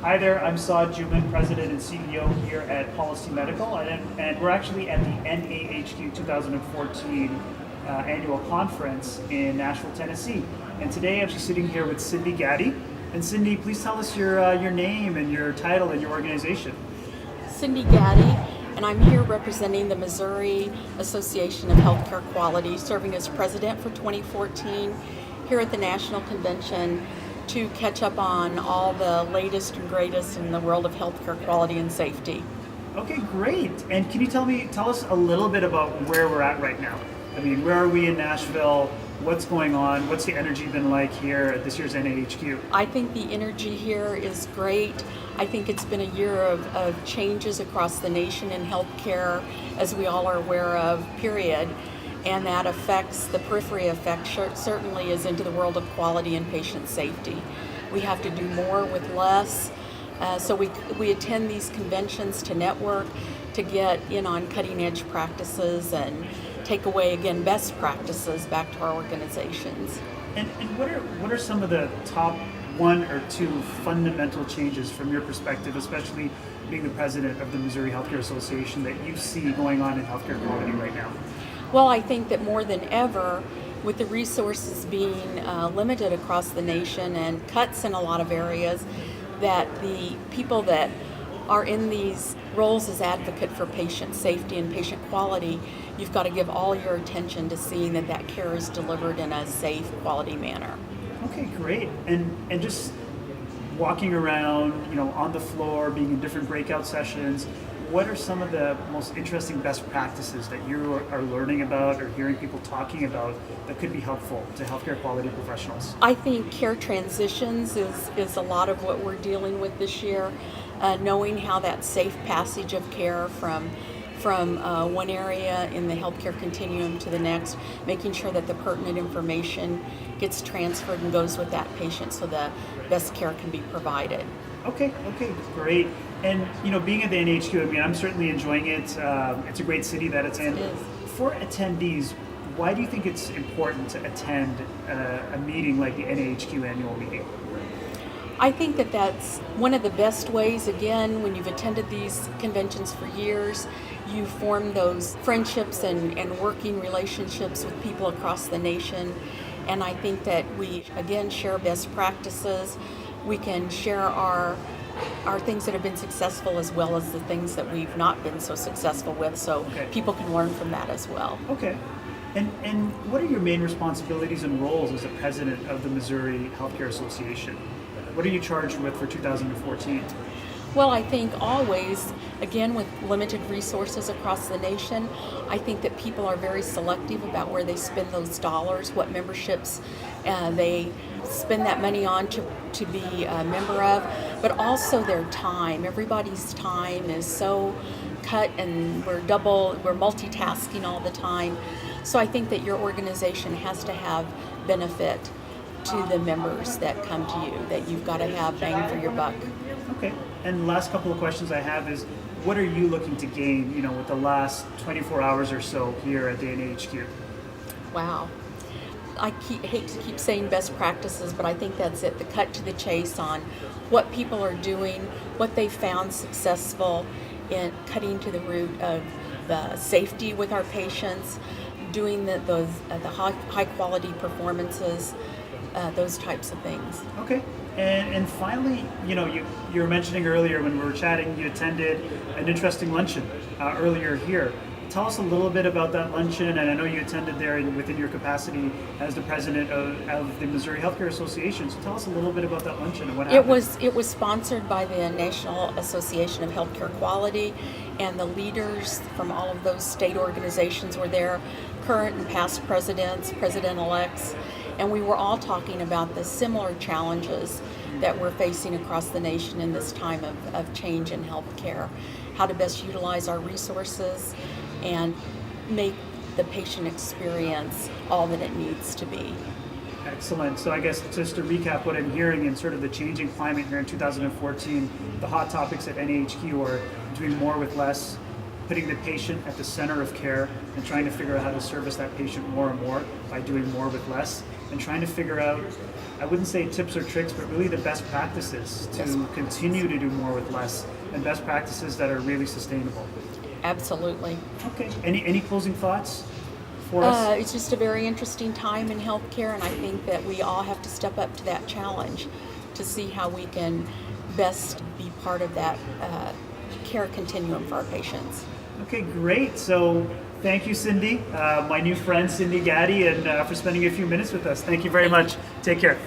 Hi there, I'm Saad Juman, President and CEO here at Policy Medical, and we're actually at the NAHQ 2014 annual conference in Nashville, Tennessee. And today I'm just sitting here with Cindy Gaddie. And Cindy, please tell us your name and your title and your organization. Cindy Gaddie, and I'm here representing the Missouri Association of Healthcare Quality, serving as president for 2014 here at the National Convention to catch up on all the latest and greatest in the world of healthcare quality and safety. Okay, great. And can you tell us a little bit about where we're at right now? I mean, where are we in Nashville? What's going on? What's the energy been like here at this year's NAHQ? I think the energy here is great. I think it's been a year of changes across the nation in healthcare, as we all are aware of, period. And that affects, the periphery effect certainly is into the world of quality and patient safety. We have to do more with less. So we attend these conventions to network, to get in on cutting edge practices and take away, again, best practices back to our organizations. And what are some of the top one or two fundamental changes from your perspective, especially being the president of the Missouri Healthcare Association, that you see going on in healthcare quality right now? Well, I think that more than ever, with the resources being limited across the nation and cuts in a lot of areas, that the people that are in these roles as advocate for patient safety and patient quality, you've got to give all your attention to seeing that that care is delivered in a safe, quality manner. Okay, great. And just walking around, on the floor, being in different breakout sessions, what are some of the most interesting best practices that you are learning about or hearing people talking about that could be helpful to healthcare quality professionals? I think care transitions is a lot of what we're dealing with this year, knowing how that safe passage of care from one area in the healthcare continuum to the next, making sure that the pertinent information gets transferred and goes with that patient so the best care can be provided. Okay, great. And being at the NHQ, I mean, I'm certainly enjoying it. It's a great city that it's in. It is. For attendees, why do you think it's important to attend a meeting like the NAHQ annual meeting? I think that that's one of the best ways. Again, when you've attended these conventions for years, you form those friendships and working relationships with people across the nation. And I think that we, again, share best practices. We can share our things that have been successful as well as the things that we've not been so successful with, so people can learn from that as well. Okay. And what are your main responsibilities and roles as the president of the Missouri Healthcare Association? What are you charged with for 2014? Well, I think always, again, with limited resources across the nation, I think that people are very selective about where they spend those dollars, what memberships they spend that money on to be a member of, but also their time. Everybody's time is so cut, and we're multitasking all the time. So I think that your organization has to have benefit to the members that come to you, that you've got to have bang for your buck. Okay. And last couple of questions I have is, what are you looking to gain, with the last 24 hours or so here at the NAHQ? Wow. I hate to keep saying best practices, but I think that's it, the cut to the chase on what people are doing, what they found successful in cutting to the root of the safety with our patients, doing the high quality performances, those types of things. Okay. And finally, you were mentioning earlier when we were chatting, you attended an interesting luncheon earlier here. Tell us a little bit about that luncheon, and I know you attended there within your capacity as the president of the Missouri Healthcare Association. So tell us a little bit about that luncheon and what happened. It was sponsored by the National Association of Healthcare Quality, and the leaders from all of those state organizations were there, current and past presidents, president-elects, and we were all talking about the similar challenges that we're facing across the nation in this time of change in healthcare, how to best utilize our resources and make the patient experience all that it needs to be. Excellent. So I guess just to recap what I'm hearing in sort of the changing climate here in 2014, the hot topics at NAHQ are doing more with less, putting the patient at the center of care and trying to figure out how to service that patient more and more by doing more with less, and trying to figure out, I wouldn't say tips or tricks, but really the best practices to continue to do more with less, and best practices that are really sustainable. Absolutely. Okay. Any closing thoughts for us? It's just a very interesting time in healthcare, and I think that we all have to step up to that challenge to see how we can best be part of that care continuum for our patients. Okay, great. So thank you, Cindy, my new friend, Cindy Gaddie, and for spending a few minutes with us. Thank you very much. Take care.